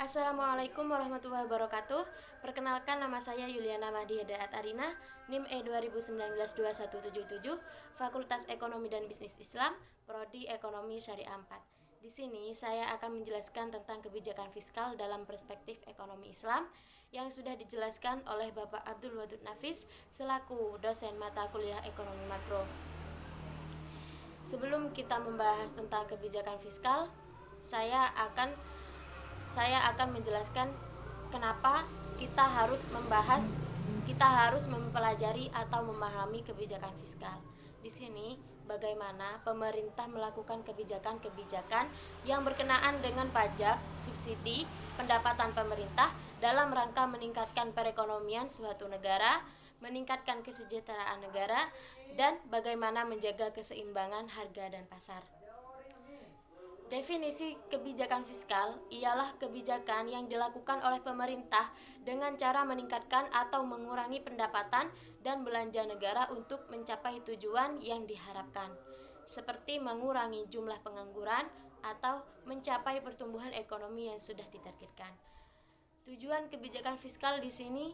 Assalamualaikum warahmatullahi wabarakatuh. Perkenalkan, nama saya Yuliana Mahdiada Atarina, NIM E2019-2177, Fakultas Ekonomi dan Bisnis Islam, Prodi Ekonomi Syariah 4. Di sini saya akan menjelaskan tentang kebijakan fiskal dalam perspektif ekonomi Islam yang sudah dijelaskan oleh Bapak Abdul Wadud Nafis selaku dosen mata kuliah Ekonomi Makro. Sebelum kita membahas tentang kebijakan fiskal, saya akan menjelaskan kenapa kita harus mempelajari atau memahami kebijakan fiskal. Di sini bagaimana pemerintah melakukan kebijakan-kebijakan yang berkenaan dengan pajak, subsidi, pendapatan pemerintah dalam rangka meningkatkan perekonomian suatu negara, meningkatkan kesejahteraan negara, dan bagaimana menjaga keseimbangan harga dan pasar. Definisi kebijakan fiskal ialah kebijakan yang dilakukan oleh pemerintah dengan cara meningkatkan atau mengurangi pendapatan dan belanja negara untuk mencapai tujuan yang diharapkan, seperti mengurangi jumlah pengangguran atau mencapai pertumbuhan ekonomi yang sudah ditargetkan. Tujuan kebijakan fiskal di sini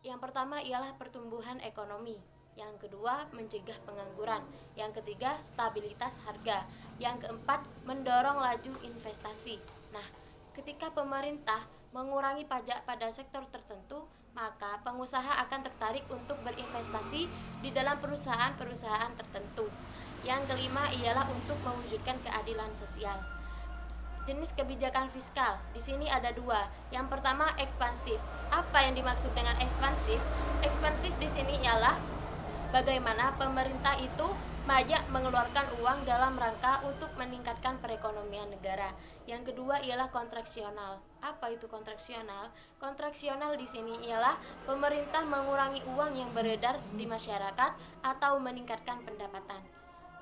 yang pertama ialah pertumbuhan ekonomi, yang kedua mencegah pengangguran, yang ketiga stabilitas harga, yang keempat mendorong laju investasi. Nah, ketika pemerintah mengurangi pajak pada sektor tertentu, maka pengusaha akan tertarik untuk berinvestasi di dalam perusahaan-perusahaan tertentu. Yang kelima ialah untuk mewujudkan keadilan sosial. Jenis kebijakan fiskal di sini ada dua. Yang pertama ekspansif. Apa yang dimaksud dengan ekspansif? Ekspansif di sini ialah bagaimana pemerintah itu banyak mengeluarkan uang dalam rangka untuk meningkatkan perekonomian negara. Yang kedua ialah kontraksional. Apa itu kontraksional? Kontraksional di sini ialah pemerintah mengurangi uang yang beredar di masyarakat atau meningkatkan pendapatan.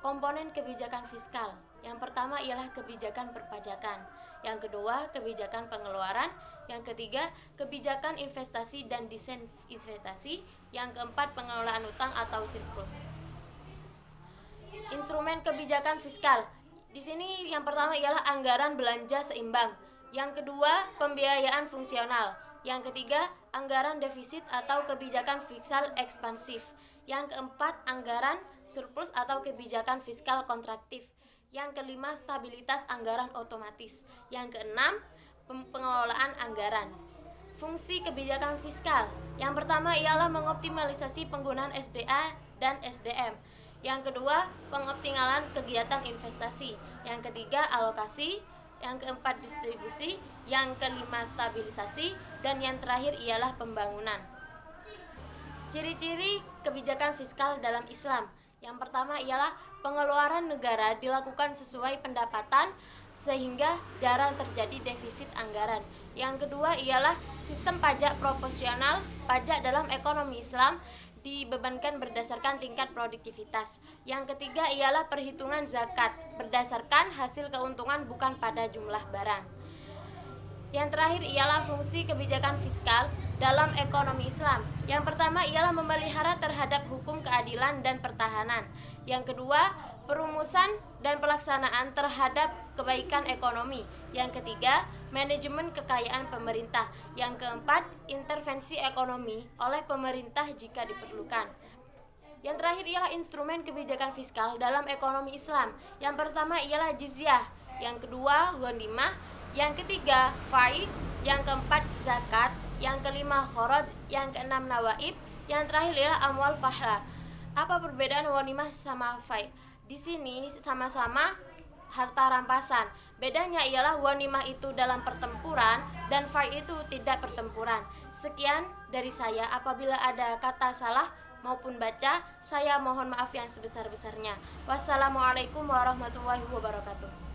Komponen kebijakan fiskal. Yang pertama ialah kebijakan perpajakan. Yang kedua, kebijakan pengeluaran. Yang ketiga, kebijakan investasi dan disinvestasi. Yang keempat, pengelolaan utang atau surplus. Instrumen kebijakan fiskal. Di sini yang pertama ialah anggaran belanja seimbang. Yang kedua, pembiayaan fungsional. Yang ketiga, anggaran defisit atau kebijakan fiskal ekspansif. Yang keempat, anggaran surplus atau kebijakan fiskal kontraktif. Yang kelima, stabilitas anggaran otomatis. Yang keenam, pengelolaan anggaran. Fungsi kebijakan fiskal. Yang pertama ialah mengoptimalisasi penggunaan SDA dan SDM. Yang kedua, pengoptimalan kegiatan investasi. Yang ketiga, alokasi. Yang keempat, distribusi. Yang kelima, stabilisasi. Dan yang terakhir ialah pembangunan. Ciri-ciri kebijakan fiskal dalam Islam. Yang pertama ialah pengeluaran negara dilakukan sesuai pendapatan sehingga jarang terjadi defisit anggaran. Yang kedua ialah sistem pajak proporsional. Pajak dalam ekonomi Islam dibebankan berdasarkan tingkat produktivitas. Yang ketiga ialah perhitungan zakat berdasarkan hasil keuntungan bukan pada jumlah barang. Yang terakhir ialah fungsi kebijakan fiskal dalam ekonomi Islam. Yang pertama ialah memelihara terhadap hukum keadilan dan pertahanan. Yang kedua, perumusan dan pelaksanaan terhadap kebaikan ekonomi. Yang ketiga, manajemen kekayaan pemerintah. Yang keempat, intervensi ekonomi oleh pemerintah jika diperlukan. Yang terakhir ialah instrumen kebijakan fiskal dalam ekonomi Islam. Yang pertama ialah jizyah, yang kedua ghanimah, yang ketiga fai, yang keempat zakat, yang kelima kharaj, yang keenam nawaib, yang terakhir ialah amwal fahla. Apa perbedaan ghanimah sama fai? Di sini sama-sama harta rampasan. Bedanya ialah ghanimah itu dalam pertempuran dan fai itu tidak pertempuran. Sekian dari saya. Apabila ada kata salah maupun baca, saya mohon maaf yang sebesar-besarnya. Wassalamualaikum warahmatullahi wabarakatuh.